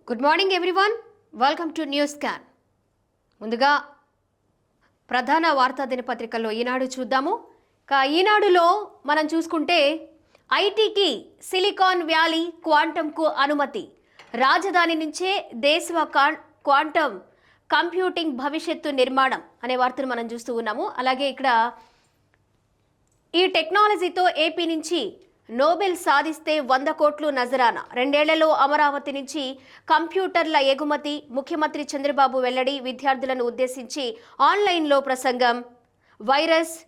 Good morning everyone, welcome to news scan. ముందుగా ప్రధాన వార్తా దినపత్రికల్లో ఈనాడు చూద్దాము. ఈనాడులో మనం చూసుకుంటే ఐటీకి సిలికాన్ వ్యాలీ క్వాంటంకు అనుమతి, రాజధాని నుంచే దేశ క్వాంటం కంప్యూటింగ్ భవిష్యత్తు నిర్మాణం అనే వార్తను మనం చూస్తూ ఉన్నాము. అలాగే ఇక్కడ ఈ టెక్నాలజీతో ఏపీ నుంచి నోబెల్ సాధిస్తే 100 కోట్లు నజరానా, 2 ఏళ్లలో అమరావతి నుంచి కంప్యూటర్ల ఎగుమతి, ముఖ్యమంత్రి చంద్రబాబు వెల్లడి, విద్యార్థులను ఉద్దేశించి ఆన్లైన్లో ప్రసంగం, వైసర్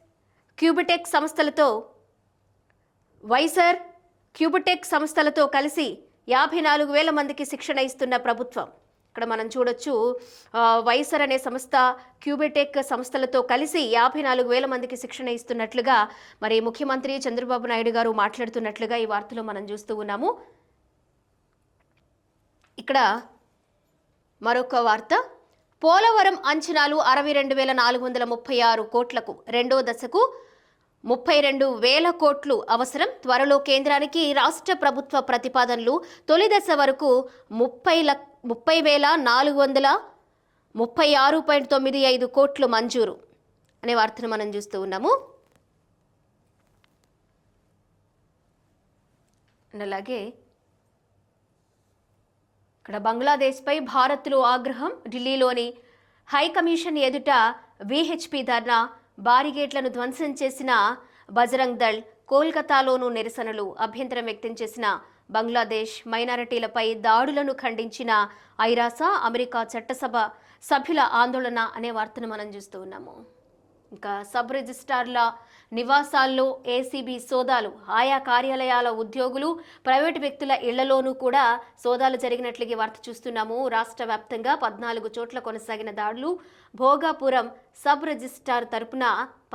క్యూబిటెక్ సంస్థలతో కలిసి 54,000 మందికి శిక్షణ ఇస్తున్న ప్రభుత్వం. ఇక్కడ మనం చూడొచ్చు, వైసర్ అనే సంస్థ క్యూబిటెక్ సంస్థలతో కలిసి 54,000 మందికి శిక్షణ ఇస్తున్నట్లుగా మరి ముఖ్యమంత్రి చంద్రబాబు నాయుడు గారు మాట్లాడుతున్నట్లుగా ఈ వార్తలో మనం చూస్తూ ఉన్నాము. ఇక్కడ మరొక వార్త, పోలవరం అంచనాలు 62,436 కోట్లకు, రెండో దశకు 32,000 కోట్లు అవసరం, త్వరలో కేంద్రానికి రాష్ట్ర ప్రభుత్వ ప్రతిపాదనలు, తొలి దశ వరకు 30,436.95 కోట్లు మంజూరు అనే వార్తను మనం చూస్తూ ఉన్నాము. అలాగే ఇక్కడ బంగ్లాదేశ్పై భారత్లో ఆగ్రహం, ఢిల్లీలోని హై కమిషన్ ఎదుట విహెచ్పి ధర్నా, బారిగేట్లను ధ్వంసం చేసిన బజరంగ్ దళ్, కోల్కతాలోనూ నిరసనలు, అభ్యంతరం వ్యక్తం చేసిన బంగ్లాదేశ్, మైనారిటీలపై దాడులను ఖండించిన ఐరాస, అమెరికా చట్టసభ సభ్యుల ఆందోళన అనే వార్తను మనం చూస్తూ ఉన్నాము. ఇంకా సబ్ రిజిస్ట్రార్ల నివాసాల్లో ఏసీబీ సోదాలు, ఆయా కార్యాలయాల ఉద్యోగులు, ప్రైవేటు వ్యక్తుల ఇళ్లలోనూ కూడా సోదాలు జరిగినట్లుగా వార్త చూస్తున్నాము. రాష్ట్ర వ్యాప్తంగా 14 చోట్ల కొనసాగిన దాడులు, భోగాపురం సబ్ రిజిస్ట్రార్ తరపున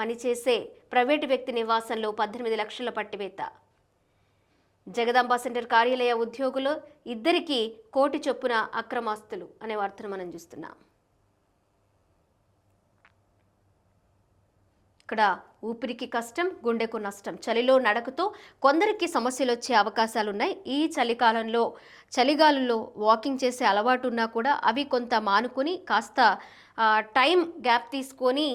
పనిచేసే ప్రైవేటు వ్యక్తి నివాసంలో 18 లక్షల పట్టివేత, జగదాంబ సెంటర్ కార్యాలయ ఉద్యోగులు 2కి 1 కోటి చొప్పున అక్రమాస్తులు అనే వార్తను మనం చూస్తున్నాం. ఇక్కడ ఊపిరికి కష్టం, గుండెకు నష్టం, చలిలో నడకతో కొందరికి సమస్యలు వచ్చే అవకాశాలున్నాయి. ఈ చలిగాలుల్లో వాకింగ్ చేసే అలవాటు ఉన్నా కూడా అవి కొంత మానుకొని కాస్త టైం గ్యాప్ తీసుకొని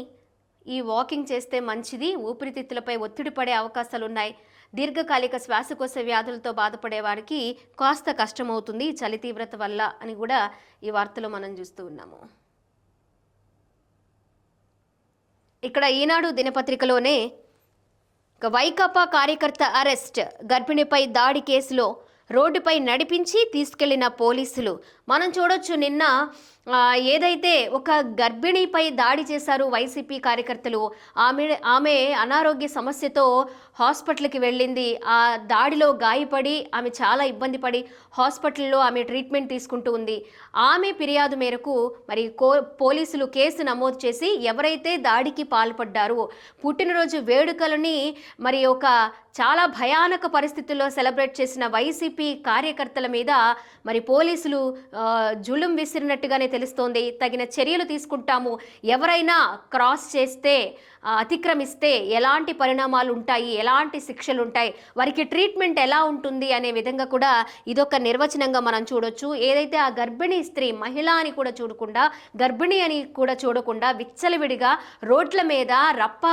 ఈ వాకింగ్ చేస్తే మంచిది. ఊపిరితిత్తులపై ఒత్తిడి పడే అవకాశాలు ఉన్నాయి. దీర్ఘకాలిక శ్వాసకోశ వ్యాధులతో బాధపడే వారికి కాస్త కష్టమవుతుంది చలి తీవ్రత వల్ల అని కూడా ఈ వార్తలో మనం చూస్తూ ఉన్నాము. ఇక్కడ ఈనాడు దినపత్రికలోనే వైకాపా కార్యకర్త అరెస్ట్, గర్భిణిపై దాడి కేసులో రోడ్డుపై నడిపించి తీసుకెళ్లిన పోలీసులు. మనం చూడొచ్చు, నిన్న ఏదైతే ఒక గర్భిణిపై దాడి చేశారు వైసీపీ కార్యకర్తలు, ఆమె అనారోగ్య సమస్యతో హాస్పిటల్కి వెళ్ళింది. ఆ దాడిలో గాయపడి ఆమె చాలా ఇబ్బంది పడి హాస్పిటల్లో ఆమె ట్రీట్మెంట్ తీసుకుంటూ ఉంది. ఆమె ఫిర్యాదు మేరకు మరి పోలీసులు కేసు నమోదు చేసి ఎవరైతే దాడికి పాల్పడ్డారో, పుట్టినరోజు వేడుకలని మరి ఒక చాలా భయానక పరిస్థితుల్లో సెలబ్రేట్ చేసిన వైసీపీ కార్యకర్తల మీద మరి పోలీసులు జులుం విసిరినట్టుగానే తెలుస్తోంది. తగిన చర్యలు తీసుకుంటాము, ఎవరైనా క్రాస్ చేస్తే, అతిక్రమిస్తే ఎలాంటి పరిణామాలు ఉంటాయి, ఎలాంటి శిక్షలు ఉంటాయి, వారికి ట్రీట్మెంట్ ఎలా ఉంటుంది అనే విధంగా కూడా ఇదొక నిర్వచనంగా మనం చూడొచ్చు. ఏదైతే ఆ గర్భిణీ స్త్రీ, మహిళ అని కూడా చూడకుండా, గర్భిణి అని కూడా చూడకుండా విచ్చలవిడిగా రోడ్ల మీద రప్ప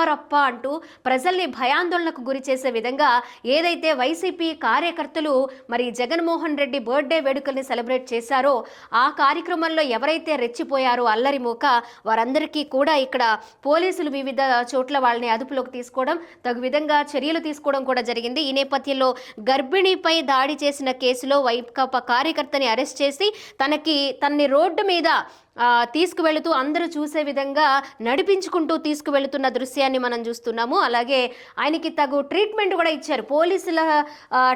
అంటూ ప్రజల్ని భయాందోళనకు గురి చేసే విధంగా ఏదైతే వైసీపీ కార్యకర్తలు మరి జగన్మోహన్ రెడ్డి బర్త్డే వేడుకల్ని సెలబ్రేట్ చేశారో, ఆ కార్యక్రమంలో ఎవరైతే రెచ్చిపోయారో అల్లరి మూక, వారందరికీ కూడా ఇక్కడ పోలీసులు వివిధ చోట్ల వాళ్ళని అదుపులోకి తీసుకోవడం, తగు విధంగా చర్యలు తీసుకోవడం కూడా జరిగింది. ఈ నేపథ్యంలో గర్భిణిపై దాడి చేసిన కేసులో వైకాపా కార్యకర్తని అరెస్ట్ చేసి తనని రోడ్డు మీద తీసుకువెళుతూ అందరూ చూసే విధంగా నడిపించుకుంటూ తీసుకువెళుతున్న దృశ్యాన్ని మనం చూస్తున్నాము. అలాగే ఆయనకి తగు ట్రీట్మెంట్ కూడా ఇచ్చారు. పోలీసుల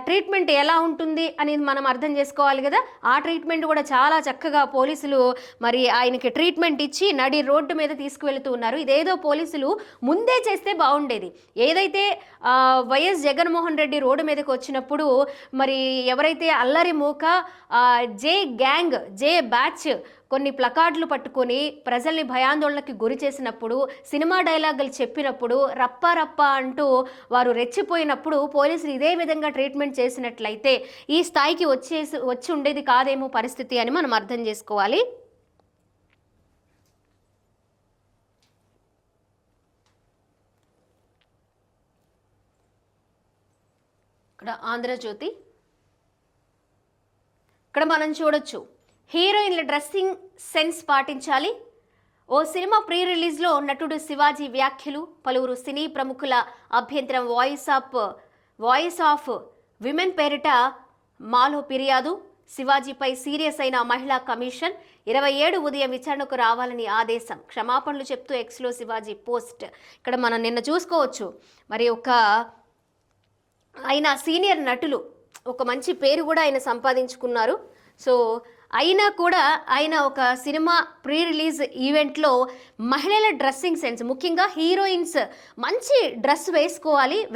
ట్రీట్మెంట్ ఎలా ఉంటుంది అనేది మనం అర్థం చేసుకోవాలి కదా. ఆ ట్రీట్మెంట్ కూడా చాలా చక్కగా పోలీసులు మరి ఆయనకి ట్రీట్మెంట్ ఇచ్చి నడి రోడ్డు మీద తీసుకువెళుతూ ఉన్నారు. ఇదేదో పోలీసులు ముందే చేస్తే బాగుండేది. ఏదైతే వైఎస్ జగన్మోహన్ రెడ్డి రోడ్డు మీదకి వచ్చినప్పుడు మరి ఎవరైతే అల్లరి మూక జే గ్యాంగ్, జే బ్యాచ్ కొన్ని ప్లకార్డులు పట్టుకొని ప్రజల్ని భయాందోళనకి గురి చేసినప్పుడు, సినిమా డైలాగులు చెప్పినప్పుడు, రప్ప రప్ప అంటూ వారు రెచ్చిపోయినప్పుడు పోలీసులు ఇదే విధంగా ట్రీట్మెంట్ చేసినట్లయితే ఈ స్థాయికి వచ్చి ఉండేది కాదేమో పరిస్థితి అని మనం అర్థం చేసుకోవాలి. ఇక్కడ ఆంధ్రజ్యోతి, ఇక్కడ మనం చూడొచ్చు హీరోయిన్ల డ్రెస్సింగ్ సెన్స్ పాటించాలి. ఓ సినిమా ప్రీ రిలీజ్లో నటుడు శివాజీ వ్యాఖ్యలు, పలువురు సినీ ప్రముఖుల అభ్యంతరం, వాయిస్ ఆఫ్ విమెన్ పేరిట మాలో ఫిర్యాదు, శివాజీపై సీరియస్ అయిన మహిళా కమిషన్, 27 ఉదయం విచారణకు రావాలని ఆదేశం, క్షమాపణలు చెప్తూ ఎక్స్లో శివాజీ పోస్ట్. ఇక్కడ మనం నిన్న చూసుకోవచ్చు, మరి ఆయన సీనియర్ నటులు, ఒక మంచి పేరు కూడా ఆయన సంపాదించుకున్నారు. సో అయినా కూడా ఆయన ఒక సినిమా ప్రీ రిలీజ్ ఈవెంట్లో మహిళల డ్రెస్సింగ్ సెన్స్, ముఖ్యంగా హీరోయిన్స్ మంచి డ్రెస్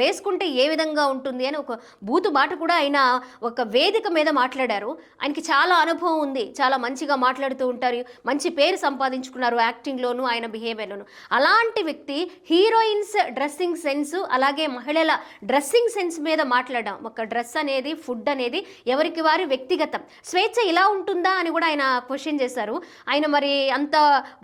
వేసుకుంటే ఏ విధంగా ఉంటుంది అని ఒక బూతు మాట కూడా ఆయన ఒక వేదిక మీద మాట్లాడారు. ఆయనకి చాలా అనుభవం ఉంది, చాలా మంచిగా మాట్లాడుతూ ఉంటారు, మంచి పేరు సంపాదించుకున్నారు యాక్టింగ్లోను, ఆయన బిహేవియర్లోను. అలాంటి వ్యక్తి హీరోయిన్స్ డ్రెస్సింగ్ సెన్స్, అలాగే మహిళల డ్రెస్సింగ్ సెన్స్ మీద మాట్లాడడం, ఒక డ్రెస్ అనేది, ఫుడ్ అనేది ఎవరికి వారి వ్యక్తిగతం, స్వేచ్ఛ ఇలా ఉంటుందా అని కూడా ఆయన క్వశ్చన్ చేశారు. ఆయన మరి అంత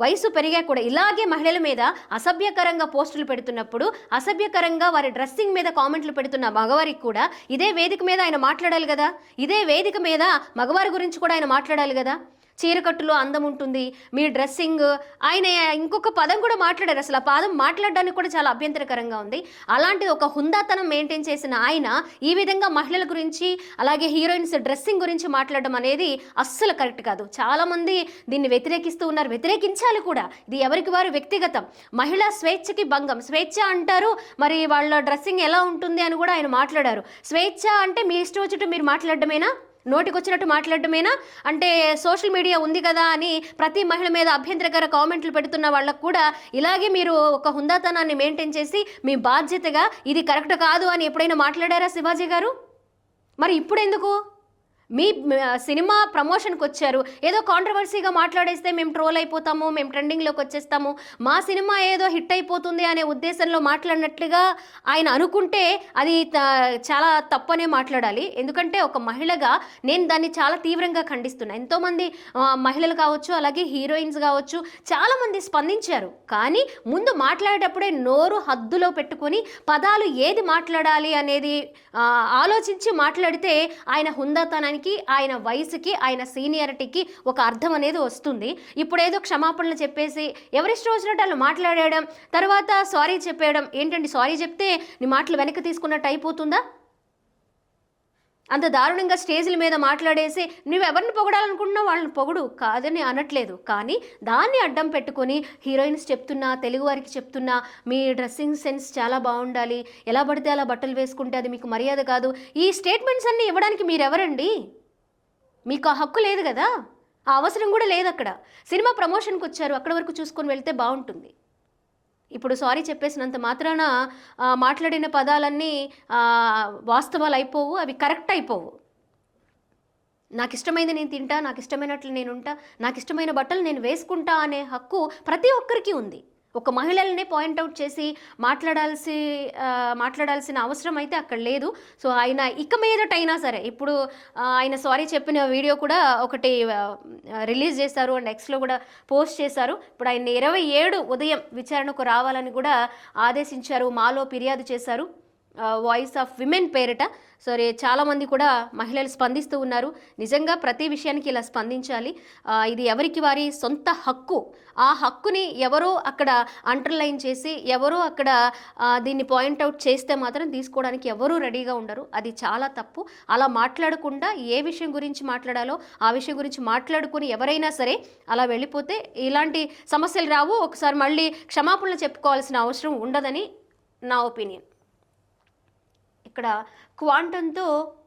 వయసు పెరిగా కూడా ఇలాగే మహిళల మీద అసభ్యకరంగా పోస్టులు పెడుతున్నప్పుడు, అసభ్యకరంగా వారి డ్రెస్సింగ్ మీద కామెంట్లు పెడుతున్న మగవారికి కూడా ఇదే వేదిక మీద ఆయన మాట్లాడాలి కదా, ఇదే వేదిక మీద మగవారి గురించి కూడా ఆయన మాట్లాడాలి కదా. చీరకట్టులో అందం ఉంటుంది, మీ డ్రెస్సింగ్, ఆయన ఇంకొక పదం కూడా మాట్లాడారు, అసలు ఆ పదం మాట్లాడడానికి కూడా చాలా అభ్యంతరకరంగా ఉంది. అలాంటిది ఒక హుందాతనం మెయింటైన్ చేసిన ఆయన ఈ విధంగా మహిళల గురించి, అలాగే హీరోయిన్స్ డ్రెస్సింగ్ గురించి మాట్లాడడం అనేది అస్సలు కరెక్ట్ కాదు. చాలామంది దీన్ని వ్యతిరేకిస్తూ ఉన్నారు, వ్యతిరేకించాలి కూడా. ఇది ఎవరికి వారు వ్యక్తిగతం, మహిళా స్వేచ్ఛకి భంగం. స్వేచ్ఛ అంటారు, మరి వాళ్ళ డ్రెస్సింగ్ ఎలా ఉంటుంది అని కూడా ఆయన మాట్లాడారు. స్వేచ్ఛ అంటే మీ ఇష్టం వచ్చినట్టు మీరు మాట్లాడడమేనా, నోటికొచ్చినట్టు మాట్లాడటమేనా? అంటే సోషల్ మీడియా ఉంది కదా అని ప్రతి మహిళ మీద అభ్యంతరకర కామెంట్లు పెడుతున్న వాళ్ళకు కూడా ఇలాగే మీరు ఒక హుందాతనాన్ని మెయింటైన్ చేసి మీ బాధ్యతగా ఇది కరెక్ట్ కాదు అని ఎప్పుడైనా మాట్లాడారా శివాజీ గారు? మరి ఇప్పుడు ఎందుకు? మీ సినిమా ప్రమోషన్కి వచ్చారు, ఏదో కాంట్రవర్సీగా మాట్లాడేస్తే మేము ట్రోల్ అయిపోతాము, మేము ట్రెండింగ్లోకి వచ్చేస్తాము, మా సినిమా ఏదో హిట్ అయిపోతుంది అనే ఉద్దేశంలో మాట్లాడినట్లుగా ఆయన అనుకుంటే అది చాలా తప్పనే మాట్లాడాలి. ఎందుకంటే ఒక మహిళగా నేను దాన్ని చాలా తీవ్రంగా ఖండిస్తున్నాను. ఎంతోమంది మహిళలు కావచ్చు, అలాగే హీరోయిన్స్ కావచ్చు, చాలామంది స్పందించారు. కానీ ముందు మాట్లాడేటప్పుడే నోరు హద్దులో పెట్టుకొని పదాలు ఏది మాట్లాడాలి అనేది ఆలోచించి మాట్లాడితే ఆయన హుందాతనానికి, ఆయన వయసుకి, ఆయన సీనియారిటీకి ఒక అర్థం అనేది వస్తుంది. ఇప్పుడేదో క్షమాపణలు చెప్పేసి ఎవరిష్టం వచ్చినట్టు వాళ్ళు మాట్లాడడం, తర్వాత సారీ చెప్పేయడం ఏంటండి? సారీ చెప్తే నీ మాటలు వెనక్కి తీసుకున్నట్టు అయిపోతుందా? అంత దారుణంగా స్టేజ్ల మీద మాట్లాడేసి నువ్వెవరిని పొగడాలనుకుంటున్నావు వాళ్ళని పొగడు, కాదని అనట్లేదు. కానీ దాన్ని అడ్డం పెట్టుకొని హీరోయిన్స్ చెప్తున్నా, తెలుగు వారికి చెప్తున్నా, మీ డ్రెస్సింగ్ సెన్స్ చాలా బాగుండాలి, ఎలా పడితే అలా బట్టలు వేసుకుంటే అది మీకు మర్యాద కాదు, ఈ స్టేట్మెంట్స్ అన్నీ ఇవ్వడానికి మీరెవరండి? మీకు ఆ హక్కు లేదు కదా, ఆ అవసరం కూడా లేదు. అక్కడ సినిమా ప్రమోషన్కి వచ్చారు, అక్కడ వరకు చూసుకొని వెళ్తే బాగుంటుంది. ఇప్పుడు సారీ చెప్పేసినంత మాత్రాన మాట్లాడిన పదాలన్నీ వాస్తవాలు అయిపోవు, అవి కరెక్ట్ అయిపోవు. నాకు ఇష్టమైంది నేను తింటా, నాకు ఇష్టమైనట్లు నేను ఉంటా, నాకు ఇష్టమైన బట్టలు నేను వేసుకుంటా అనే హక్కు ప్రతి ఒక్కరికి ఉంది. ఒక మహిళల్ని పాయింట్అవుట్ చేసి మాట్లాడాల్సిన అవసరం అయితే అక్కడ లేదు. సో ఆయన ఇక మీదటైనా సరే, ఇప్పుడు ఆయన సారీ చెప్పిన వీడియో కూడా ఒకటి రిలీజ్ చేశారు అండ్ ఎక్స్లో కూడా పోస్ట్ చేశారు. ఇప్పుడు ఆయన 27 ఉదయం విచారణకు రావాలని కూడా ఆదేశించారు, మాలో ఫిర్యాదు చేశారు, వాయిస్ ఆఫ్ విమెన్ పేరిట. సరే, చాలామంది కూడా మహిళలు స్పందిస్తూ ఉన్నారు. నిజంగా ప్రతి విషయానికి ఇలా స్పందించాలి. ఇది ఎవరికి వారి సొంత హక్కు. ఆ హక్కుని ఎవరో అక్కడ అండర్లైన్ చేసి, ఎవరో అక్కడ దీన్ని పాయింట్అవుట్ చేస్తే మాత్రం తీసుకోవడానికి ఎవరూ రెడీగా ఉండరు. అది చాలా తప్పు. అలా మాట్లాడకుండా ఏ విషయం గురించి మాట్లాడాలో ఆ విషయం గురించి మాట్లాడుకుని ఎవరైనా సరే అలా వెళ్ళిపోతే ఇలాంటి సమస్యలు రావు. ఒకసారి మళ్ళీ క్షమాపణలు చెప్పుకోవాల్సిన అవసరం ఉండదని నా ఒపీనియన్. ఇక్కడ క్వాంటంతో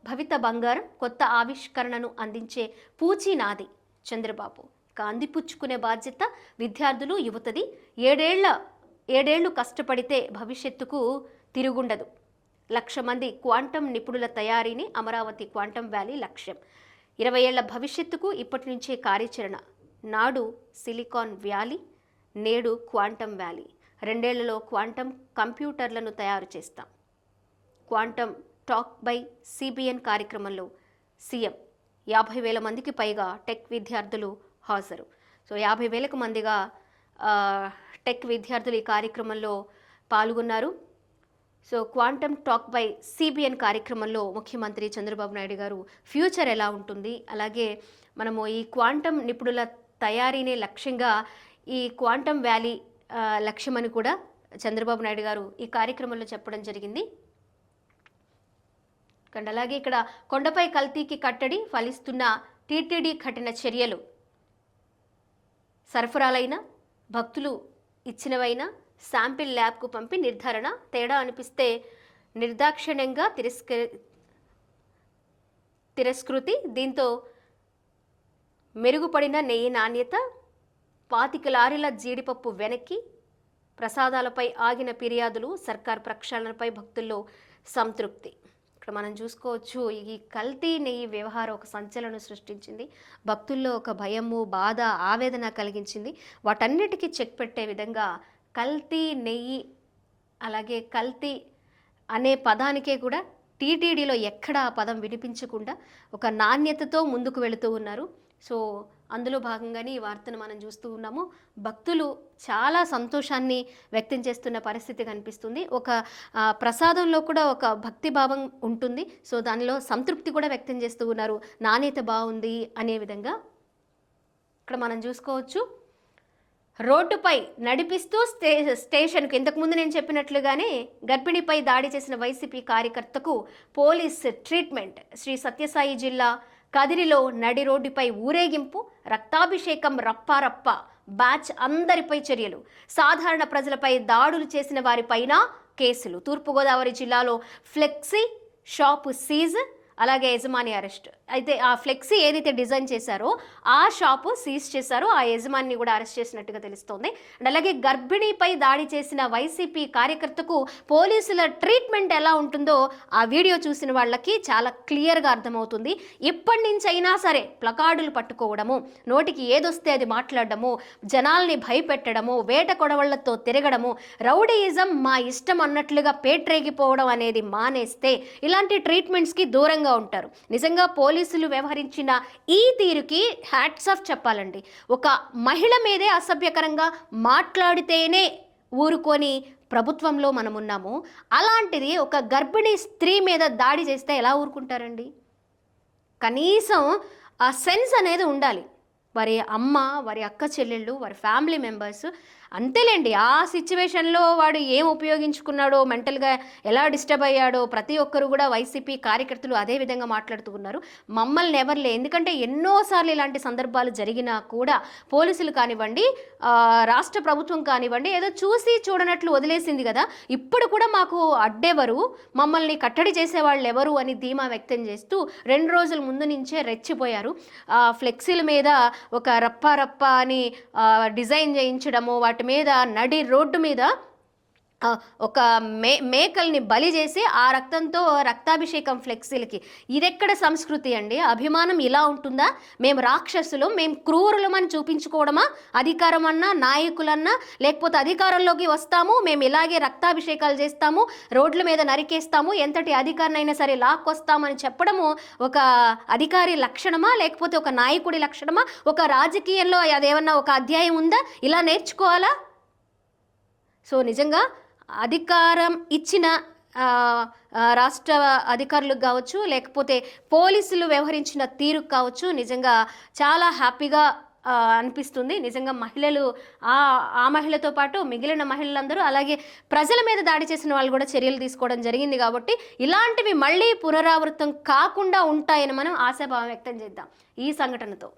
భవిత బంగారం, కొత్త ఆవిష్కరణను అందించే పూచి నాది చంద్రబాబు. ఇక అందిపుచ్చుకునే బాధ్యత విద్యార్థులు, యువతది. 7 ఏళ్ళు కష్టపడితే భవిష్యత్తుకు తిరుగుండదు. 1,00,000 మంది క్వాంటం నిపుణుల తయారీని అమరావతి క్వాంటం వ్యాలీ లక్ష్యం. 20 ఏళ్ల భవిష్యత్తుకు ఇప్పటి నుంచే కార్యాచరణ. నాడు సిలికాన్ వ్యాలీ, నేడు క్వాంటమ్ వ్యాలీ. 2 ఏళ్లలో క్వాంటమ్ కంప్యూటర్లను తయారు చేస్తాం. క్వాంటమ్ టాక్ బై సిబిఎన్ కార్యక్రమంలో సీఎం 50,000 మందికి పైగా టెక్ విద్యార్థులు హాజరు. సో 50,000కు మందిగా టెక్ విద్యార్థులు ఈ కార్యక్రమంలో పాల్గొన్నారు. So quantum talk by CBN కార్యక్రమంలో ముఖ్యమంత్రి చంద్రబాబు నాయుడు గారు ఫ్యూచర్ ఎలా ఉంటుంది, అలాగే మనము ఈ క్వాంటమ్ నిపుణుల తయారీనే లక్ష్యంగా ఈ క్వాంటమ్ వ్యాలీ లక్ష్యమని కూడా చంద్రబాబు నాయుడు గారు ఈ కార్యక్రమంలో చెప్పడం జరిగింది. అలాగే ఇక్కడ కొండపై కల్తీకి కట్టడి, ఫలిస్తున్న టీటీడీ కఠిన చర్యలు. సరఫరాలైన భక్తులు ఇచ్చినవైనా శాంపిల్ ల్యాబ్కు పంపి నిర్ధారణ, తేడా అనిపిస్తే నిర్దాక్షిణ్యంగా తిరస్కృతి. దీంతో మెరుగుపడిన నెయ్యి నాణ్యత. 25 లారీల జీడిపప్పు వెనక్కి. ప్రసాదాలపై ఆగిన ఫిర్యాదులు, సర్కార్ ప్రక్షాళనపై భక్తుల్లో సంతృప్తి. ఇక్కడ మనం చూసుకోవచ్చు, ఈ కల్తీ నెయ్యి వ్యవహారం ఒక సంచలనం సృష్టించింది. భక్తుల్లో ఒక భయము, బాధ, ఆవేదన కలిగించింది. వాటన్నిటికీ చెక్ పెట్టే విధంగా కల్తీ నెయ్యి, అలాగే కల్తీ అనే పదానికే కూడా టీటీడీలో ఎక్కడ ఆ పదం వినిపించకుండా ఒక నాణ్యతతో ముందుకు వెళుతూ ఉన్నారు. సో అందులో భాగంగానే ఈ వార్తను మనం చూస్తూ ఉన్నాము. భక్తులు చాలా సంతోషాన్ని వ్యక్తం చేస్తున్న పరిస్థితి కనిపిస్తుంది. ఒక ప్రసాదంలో కూడా ఒక భక్తి భావం ఉంటుంది. సో దానిలో సంతృప్తి కూడా వ్యక్తం చేస్తూ ఉన్నారు. నాణ్యత బాగుంది అనే విధంగా ఇక్కడ మనం చూసుకోవచ్చు. రోడ్డుపై నడిపిస్తూ స్టేషన్కు, ఇంతకుముందు నేను చెప్పినట్లుగానే గర్భిణిపై దాడి చేసిన వైసీపీ కార్యకర్తకు పోలీస్ ట్రీట్మెంట్. శ్రీ సత్యసాయి జిల్లా కదిరిలో నడి రోడ్డుపై ఊరేగింపు, రక్తాభిషేకం, రప్పారప్ప బ్యాచ్ అందరిపై చర్యలు. సాధారణ ప్రజలపై దాడులు చేసిన వారిపైన కేసులు. తూర్పుగోదావరి జిల్లాలో ఫ్లెక్సీ షాపు సీజ్, అలాగే యజమాని అరెస్ట్. అయితే ఆ ఫ్లెక్సీ ఏదైతే డిజైన్ చేశారో ఆ షాపు సీజ్ చేశారో, ఆ యజమానిని కూడా అరెస్ట్ చేసినట్టుగా తెలుస్తోంది. అండ్ అలాగే గర్భిణీపై దాడి చేసిన వైసీపీ కార్యకర్తకు పోలీసుల ట్రీట్మెంట్ ఎలా ఉంటుందో ఆ వీడియో చూసిన వాళ్ళకి చాలా క్లియర్గా అర్థమవుతుంది. ఇప్పటి నుంచి అయినా సరే ప్లకార్డులు పట్టుకోవడము, నోటికి ఏదొస్తే అది మాట్లాడడము, జనాల్ని భయపెట్టడము, వేట కొడవళ్లతో తిరగడము, రౌడీయిజం మా ఇష్టం అన్నట్లుగా పేట్రేగిపోవడం అనేది మానేస్తే ఇలాంటి ట్రీట్మెంట్స్కి దూరంగా ఉంటారు. నిజంగా పోలీసులు వ్యవహరించిన ఈ తీరుకి హ్యాట్స్ ఆఫ్ చెప్పాలండి. ఒక మహిళ మీదే అసభ్యకరంగా మాట్లాడితేనే ఊరుకొని ప్రభుత్వంలో మనం ఉన్నాము. అలాంటిది ఒక గర్భిణీ స్త్రీ మీద దాడి చేస్తే ఎలా ఊరుకుంటారండి? కనీసం ఆ సెన్స్ అనేది ఉండాలి. వారి అమ్మ, వారి అక్క చెల్లెళ్ళు, వారి ఫ్యామిలీ మెంబర్స్ అంతేలేండి. ఆ సిచ్యువేషన్లో వాడు ఏం ఉపయోగించుకున్నాడో, మెంటల్గా ఎలా డిస్టర్బ్ అయ్యాడో ప్రతి ఒక్కరు కూడా వైసీపీ కార్యకర్తలు అదే విధంగా మాట్లాడుతూ ఉన్నారు. మమ్మల్ని ఎవరులే, ఎందుకంటే ఎన్నోసార్లు ఇలాంటి సందర్భాలు జరిగినా కూడా పోలీసులు కానివ్వండి, రాష్ట్ర ప్రభుత్వం కానివ్వండి, ఏదో చూసి చూడనట్లు వదిలేసింది కదా. ఇప్పుడు కూడా మాకు అడ్డెవరు, మమ్మల్ని కట్టడి చేసేవాళ్ళు ఎవరు అని ధీమా వ్యక్తం చేస్తూ 2 రోజుల ముందు నుంచే రెచ్చిపోయారు. ఫ్లెక్సీల మీద ఒక రప్ప అని డిజైన్ చేయించడము, వాటి మీద నడి రోడ్డు మీద ఒక మేకల్ని బలి చేసి ఆ రక్తంతో రక్తాభిషేకం ఫ్లెక్సీలకి. ఇదెక్కడ సంస్కృతి అండి? అభిమానం ఇలా ఉంటుందా? మేము రాక్షసులు, మేము క్రూరులమని చూపించుకోవడమా? అధికారం అన్నా, నాయకులన్నా, లేకపోతే అధికారంలోకి వస్తాము, మేము ఇలాగే రక్తాభిషేకాలు చేస్తాము, రోడ్ల మీద నరికేస్తాము, ఎంతటి అధికారినైనా సరే లాక్కొస్తామని చెప్పడము ఒక అధికారి లక్షణమా, లేకపోతే ఒక నాయకుడి లక్షణమా? ఒక రాజకీయంలో అదేమన్నా ఒక అధ్యాయం ఉందా? ఇలా నేర్చుకోవాలా? సో నిజంగా అధికారం ఇచ్చిన రాష్ట్ర అధికారులకు కావచ్చు, లేకపోతే పోలీసులు వ్యవహరించిన తీరుకు కావచ్చు, నిజంగా చాలా హ్యాపీగా అనిపిస్తుంది. నిజంగా మహిళలు, ఆ మహిళతో పాటు మిగిలిన మహిళలందరూ, అలాగే ప్రజల మీద దాడి చేసిన వాళ్ళు కూడా చర్యలు తీసుకోవడం జరిగింది. కాబట్టి ఇలాంటివి మళ్ళీ పునరావృతం కాకుండా ఉంటాయని మనం ఆశాభావం వ్యక్తం చేద్దాం ఈ సంఘటనతో.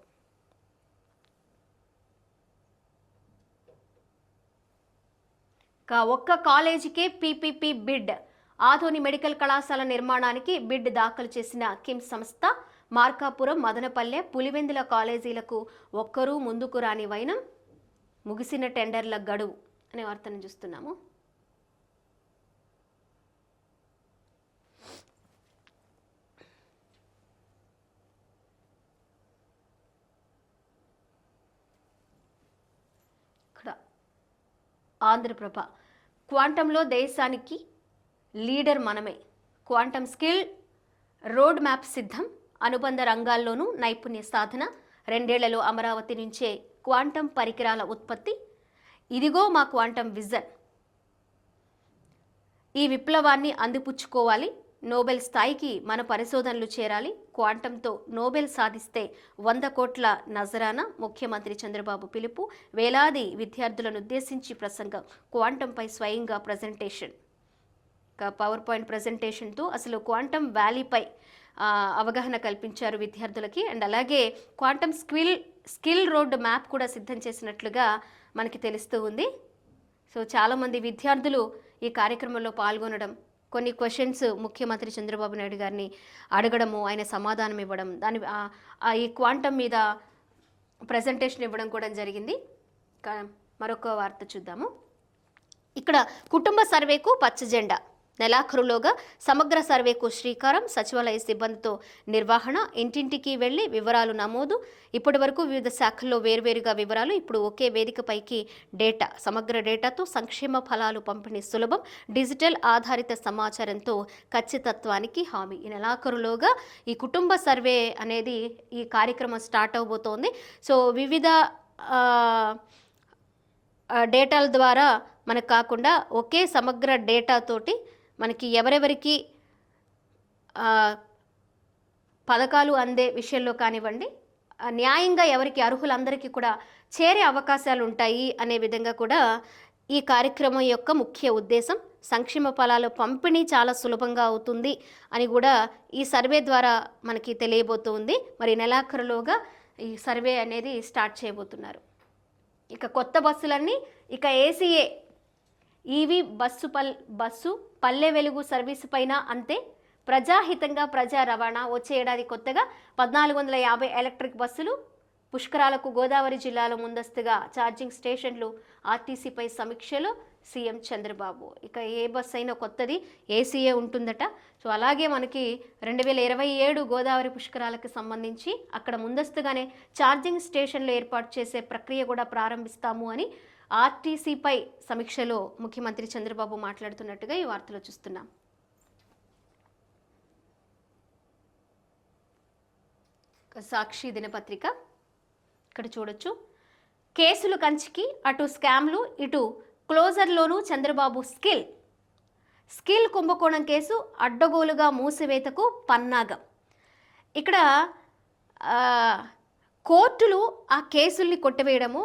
ఒక్క కాలేజీకే పీపీపీ బిడ్. ఆదోని మెడికల్ కళాశాల నిర్మాణానికి బిడ్ దాఖలు చేసిన కిమ్స్ సంస్థ. మార్కాపురం, మదనపల్లె, పులివెందుల కాలేజీలకు ఒక్కరూ ముందుకు రాని వైనం. ముగిసిన టెండర్ల గడువు అనే వార్తను చూస్తున్నాము. ఆంధ్రప్రభ క్వాంటంలో దేశానికి లీడర్ మనమే. క్వాంటం స్కిల్ రోడ్ మ్యాప్ సిద్ధం, అనుబంధ రంగాల్లోనూ నైపుణ్య సాధన, 2 ఏళ్లలో అమరావతి నుంచే క్వాంటం పరికరాల ఉత్పత్తి, ఇదిగో మా క్వాంటం విజన్. ఈ విప్లవాన్ని అందిపుచ్చుకోవాలి, నోబెల్ స్థాయికి మన పరిశోధనలు చేరాలి, క్వాంటంతో నోబెల్ సాధిస్తే 100 కోట్ల నజరానా, ముఖ్యమంత్రి చంద్రబాబు పిలుపు, వేలాది విద్యార్థులను ఉద్దేశించి ప్రసంగం, క్వాంటంపై స్వయంగా ప్రజెంటేషన్. పవర్ పాయింట్ ప్రజెంటేషన్తో అసలు క్వాంటం వ్యాలీపై అవగాహన కల్పించారు విద్యార్థులకి. అండ్ అలాగే క్వాంటం స్కిల్ రోడ్ మ్యాప్ కూడా సిద్ధం చేసినట్లుగా మనకి తెలుస్తూ ఉంది. సో చాలామంది విద్యార్థులు ఈ కార్యక్రమంలో పాల్గొనడం, కొన్ని క్వశ్చన్స్ ముఖ్యమంత్రి చంద్రబాబు నాయుడు గారిని అడగడము, ఆయన సమాధానం ఇవ్వడం, ఈ క్వాంటం మీద ప్రజెంటేషన్ ఇవ్వడం కూడా జరిగింది. మరొక వార్త చూద్దాము. ఇక్కడ కుటుంబ సర్వేకు పచ్చ జెండా, నెలాఖరులోగా సమగ్ర సర్వేకు శ్రీకారం, సచివాలయ సిబ్బందితో నిర్వహణ, ఇంటింటికి వెళ్లి వివరాలు నమోదు. ఇప్పటి వరకు వివిధ శాఖల్లో వేర్వేరుగా వివరాలు, ఇప్పుడు ఒకే వేదికపైకి డేటా, సమగ్ర డేటాతో సంక్షేమ ఫలాలు పంపిణీ సులభం, డిజిటల్ ఆధారిత సమాచారంతో ఖచ్చితత్వానికి హామీ. ఈ నెలాఖరులోగా ఈ కుటుంబ సర్వే అనేది ఈ కార్యక్రమం స్టార్ట్ అవబోతోంది. సో వివిధ డేటాల ద్వారా మనకు కాకుండా ఒకే సమగ్ర డేటాతోటి మనకి ఎవరెవరికి పథకాలు అందే విషయంలో కానివ్వండి, న్యాయంగా ఎవరికి అర్హులందరికీ కూడా చేరే అవకాశాలు ఉంటాయి అనే విధంగా కూడా ఈ కార్యక్రమం యొక్క ముఖ్య ఉద్దేశం. సంక్షేమ ఫలాల పంపిణీ చాలా సులభంగా అవుతుంది అని కూడా ఈ సర్వే ద్వారా మనకి తెలియబోతుంది. మరి నెలాఖరులోగా ఈ సర్వే అనేది స్టార్ట్ చేయబోతున్నారు. ఇక కొత్త బస్సులన్నీ ఇక ACA EV bus Palle Velugu service పైన అంతే, ప్రజాహితంగా ప్రజా రవాణా. వచ్చే ఏడాది కొత్తగా 1450 ఎలక్ట్రిక్ బస్సులు, పుష్కరాలకు గోదావరి జిల్లాలో ముందస్తుగా ఛార్జింగ్ స్టేషన్లు, ఆర్టీసీపై సమీక్షలో సీఎం చంద్రబాబు. ఇక ఏ బస్సు అయినా కొత్తది ఏసీఏ ఉంటుందట. సో అలాగే మనకి 2027 గోదావరి పుష్కరాలకు సంబంధించి అక్కడ ముందస్తుగానే ఛార్జింగ్ స్టేషన్లు ఏర్పాటు చేసే ప్రక్రియ కూడా ప్రారంభిస్తాము అని ఆర్టీసీపై సమీక్షలో ముఖ్యమంత్రి చంద్రబాబు మాట్లాడుతున్నట్టుగా ఈ వార్తలో చూస్తున్నాం. సాక్షి దినపత్రిక ఇక్కడ చూడొచ్చు. కేసులు కంచికి, అటు స్కామ్లు ఇటు క్లోజర్లోనూ చంద్రబాబు స్కిల్ కుంభకోణం కేసు అడ్డగోలుగా మూసివేతకు పన్నాగం. ఇక్కడ కోర్టులు ఆ కేసుల్ని కొట్టివేయడము,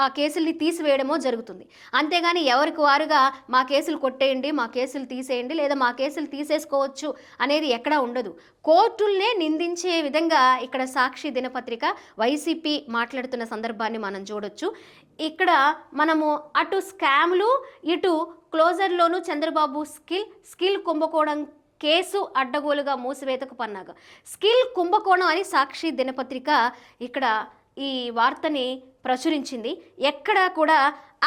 ఆ కేసుల్ని తీసివేయడమో జరుగుతుంది. అంతేగాని ఎవరికి వారుగా మా కేసులు కొట్టేయండి, మా కేసులు తీసేయండి, లేదా మా కేసులు తీసేసుకోవచ్చు అనేది ఎక్కడా ఉండదు. కోర్టుల్నే నిందించే విధంగా ఇక్కడ సాక్షి దినపత్రిక వైసీపీ మాట్లాడుతున్న సందర్భాన్ని మనం చూడొచ్చు. ఇక్కడ మనము అటు స్కామ్లు ఇటు క్లోజర్లోనూ చంద్రబాబు స్కిల్ కుంభకోణం కేసు అడ్డగోలుగా మూసివేతకు పన్నాగం. స్కిల్ కుంభకోణం అని సాక్షి దినపత్రిక ఇక్కడ ఈ వార్తని ప్రచురించింది. ఎక్కడా కూడా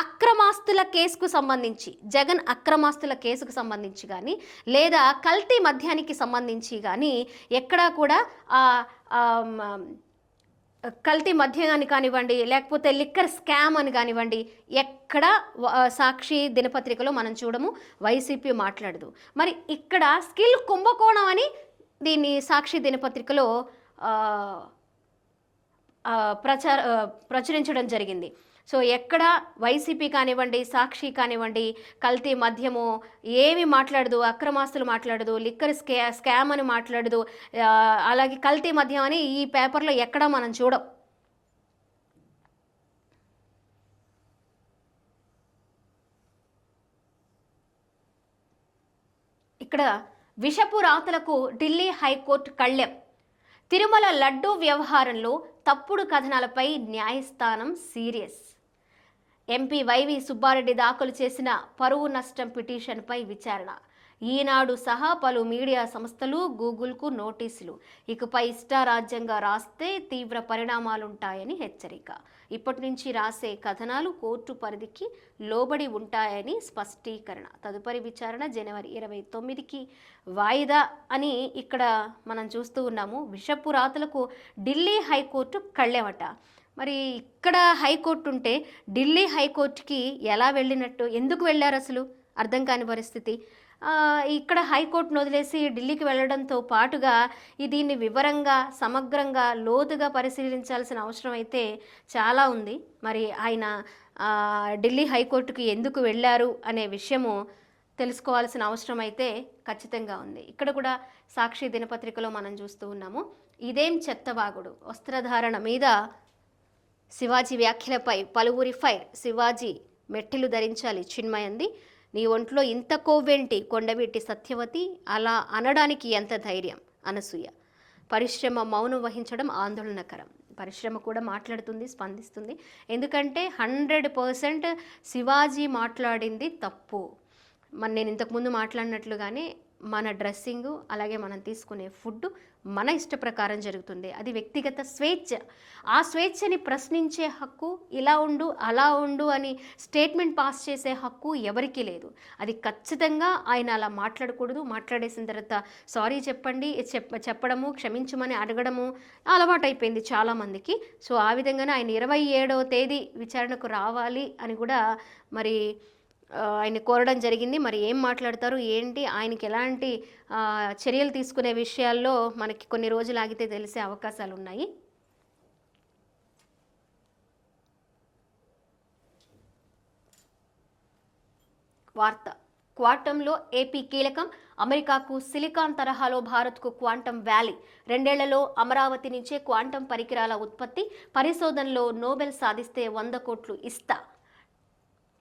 అక్రమాస్తుల కేసుకు సంబంధించి, జగన్ అక్రమాస్తుల కేసుకు సంబంధించి కానీ, లేదా కల్తీ మద్యానికి సంబంధించి కానీ ఎక్కడా కూడా కల్తీ మద్యం అని కానివ్వండి, లేకపోతే లిక్కర్ స్కామ్ అని కానివ్వండి, ఎక్కడ సాక్షి దినపత్రికలో మనం చూడము, వైసీపీ మాట్లాడదు. మరి ఇక్కడ స్కిల్ కుంభకోణం అని దీన్ని సాక్షి దినపత్రికలో ప్రచురించడం జరిగింది. సో ఎక్కడ వైసీపీ కానివ్వండి, సాక్షి కానివ్వండి, కల్తీ మద్యము ఏమి మాట్లాడదు, అక్రమాస్తులు మాట్లాడదు, లిక్కర్ స్కామ్ అని మాట్లాడదు, అలాగే కల్తీ మద్యం అని ఈ పేపర్లో ఎక్కడా మనం చూడం. ఇక్కడ విషపు రాతలకు ఢిల్లీ హైకోర్టు కళ్ళెం. తిరుమల లడ్డూ వ్యవహారంలో తప్పుడు కథనాలపై న్యాయస్థానం సీరియస్. ఎంపీ వైవి సుబ్బారెడ్డి దాఖలు చేసిన పరువు నష్టం పిటిషన్పై విచారణ. ఈనాడు సహా పలు మీడియా సంస్థలు గూగుల్కు నోటీసులు. ఇకపై ఇష్టారాజ్యంగా రాస్తే తీవ్ర పరిణామాలుంటాయని హెచ్చరిక. ఇప్పటి నుంచి రాసే కథనాలు కోర్టు పరిధికి లోబడి ఉంటాయని స్పష్టీకరణ. తదుపరి విచారణ జనవరి 29కి వాయిదా అని ఇక్కడ మనం చూస్తూ ఉన్నాము. విషపు రాతలకు ఢిల్లీ హైకోర్టు కళ్ళెమట. మరి ఇక్కడ హైకోర్టు ఉంటే ఢిల్లీ హైకోర్టుకి ఎలా వెళ్ళినట్టు, ఎందుకు వెళ్ళారు అసలు అర్థం కాని పరిస్థితి. ఇక్కడ హైకోర్టును వదిలేసి ఢిల్లీకి వెళ్ళడంతో పాటుగా దీన్ని వివరంగా సమగ్రంగా లోతుగా పరిశీలించాల్సిన అవసరం అయితే చాలా ఉంది. మరి ఆయన ఢిల్లీ హైకోర్టుకి ఎందుకు వెళ్ళారు అనే విషయము తెలుసుకోవాల్సిన అవసరం అయితే ఖచ్చితంగా ఉంది. ఇక్కడ కూడా సాక్షి దినపత్రికలో మనం చూస్తూ ఉన్నాము. ఇదేం చెత్తవాగుడు, వస్త్రధారణ మీద శివాజీ వ్యాఖ్యలపై పలువురి ఫైర్. శివాజీ మెట్టెలు ధరించాలి చిన్మయంది, నీ ఒంట్లో ఇంత కొవ్వేంటి కొండవీటి సత్యవతి, అలా అనడానికి ఎంత ధైర్యం అనసూయ. పరిశ్రమ మౌనం వహించడం ఆందోళనకరం. పరిశ్రమ కూడా మాట్లాడుతుంది, స్పందిస్తుంది. ఎందుకంటే 100% శివాజీ మాట్లాడింది తప్పు. నేను ఇంతకుముందు మాట్లాడినట్లుగానే మన డ్రెస్సింగు అలాగే మనం తీసుకునే ఫుడ్ మన ఇష్ట ప్రకారం జరుగుతుంది. అది వ్యక్తిగత స్వేచ్ఛ. ఆ స్వేచ్ఛని ప్రశ్నించే హక్కు, ఇలా ఉండు అలా ఉండు అని స్టేట్మెంట్ పాస్ చేసే హక్కు ఎవరికీ లేదు. అది ఖచ్చితంగా ఆయన అలా మాట్లాడకూడదు. మాట్లాడేసిన తర్వాత సారీ చెప్పండి చెప్పడము, క్షమించమని అడగడము అలవాటైపోయింది చాలామందికి. సో ఆ విధంగానే ఆయన 27వ తేదీ విచారణకు రావాలి అని కూడా మరి ఆయన కోరడం జరిగింది. మరి ఏం మాట్లాడతారు ఏంటి, ఆయనకి ఎలాంటి చర్యలు తీసుకునే విషయాల్లో మనకి కొన్ని రోజులు ఆగితే తెలిసే అవకాశాలు ఉన్నాయి. వార్త క్వాంటంలో ఏపీ కీలకం. అమెరికాకు సిలికాన్ తరహాలో భారత్కు క్వాంటం వ్యాలీ. 2 ఏళ్లలో అమరావతి నుంచే క్వాంటం పరికరాల ఉత్పత్తి, పరిశోధనలో నోబెల్ సాధిస్తే 100 కోట్లు ఇస్తా.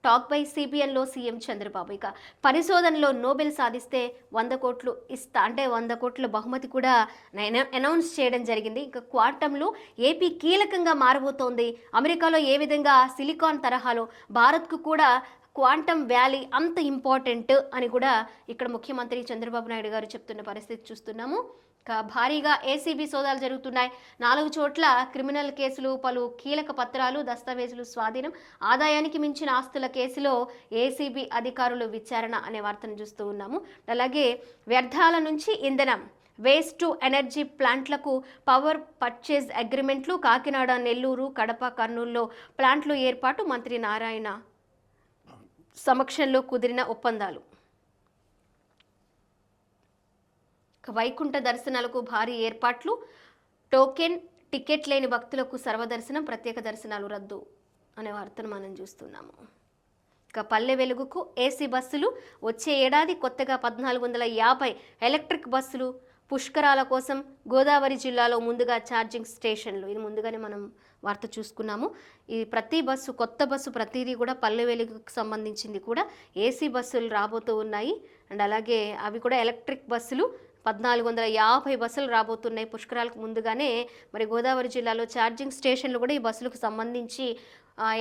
టాక్ బై సిబిఎన్లో సీఎం చంద్రబాబు. ఇక పరిశోధనలో నోబెల్ సాధిస్తే 100 కోట్లు ఇస్తా అంటే 100 కోట్ల బహుమతి కూడా అనౌన్స్ చేయడం జరిగింది. ఇక క్వాంటంలో ఏపీ కీలకంగా మారబోతోంది. అమెరికాలో ఏ విధంగా సిలికాన్ తరహాలో భారత్కు కూడా క్వాంటం వ్యాలీ అంత ఇంపార్టెంట్ అని కూడా ఇక్కడ ముఖ్యమంత్రి చంద్రబాబు నాయుడు గారు చెప్తున్న పరిస్థితి చూస్తున్నాము. భారీగా ఏసీబీ సోదాలు జరుగుతున్నాయి. 4 చోట్ల క్రిమినల్ కేసులు, పలు కీలక పత్రాలు, దస్తావేజులు స్వాధీనం, ఆదాయానికి మించిన ఆస్తుల కేసులో ఏసీబీ అధికారులు విచారణ అనే వార్తను చూస్తూ ఉన్నాము. అలాగే వ్యర్థాల నుంచి ఇంధనం, వేస్ట్ టు ఎనర్జీ ప్లాంట్లకు పవర్ పర్చేజ్ అగ్రిమెంట్లు, కాకినాడ, నెల్లూరు, కడప, కర్నూలులో ప్లాంట్లు ఏర్పాటు, మంత్రి నారాయణ సమక్షంలో కుదిరిన ఒప్పందాలు. వైకుంఠ దర్శనాలకు భారీ ఏర్పాట్లు, టోకెన్ టికెట్ లేని భక్తులకు సర్వదర్శనం, ప్రత్యేక దర్శనాలు రద్దు అనే వార్తను మనం చూస్తున్నాము. ఇక పల్లె వెలుగుకు ఏసీ బస్సులు. వచ్చే ఏడాది కొత్తగా 1450 ఎలక్ట్రిక్ బస్సులు. పుష్కరాల కోసం గోదావరి జిల్లాలో ముందుగా ఛార్జింగ్ స్టేషన్లు. ఇది ముందుగానే మనం వార్త చూసుకున్నాము. ఈ ప్రతి బస్సు, కొత్త బస్సు ప్రతిదీ కూడా పల్లె వెలుగుకు సంబంధించింది కూడా ఏసీ బస్సులు రాబోతూ ఉన్నాయి. అండ్ అలాగే అవి కూడా ఎలక్ట్రిక్ బస్సులు 1450 బస్సులు రాబోతున్నాయి. పుష్కరాలకు ముందుగానే మరి గోదావరి జిల్లాలో ఛార్జింగ్ స్టేషన్లు కూడా ఈ బస్సులకు సంబంధించి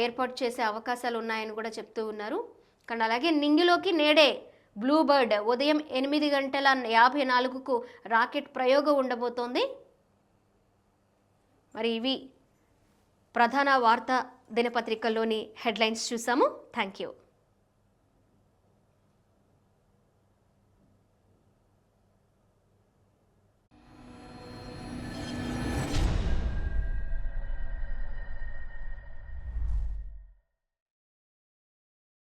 ఏర్పాటు చేసే అవకాశాలు ఉన్నాయని కూడా చెప్తూ ఉన్నారు. కానీ అలాగే నింగిలోకి నేడే బ్లూ బర్డ్ ఉదయం 8:54కు రాకెట్ ప్రయోగం ఉండబోతోంది. మరి ఇవి ప్రధాన వార్తా దినపత్రికల్లోని హెడ్లైన్స్ చూసాము. Thank you.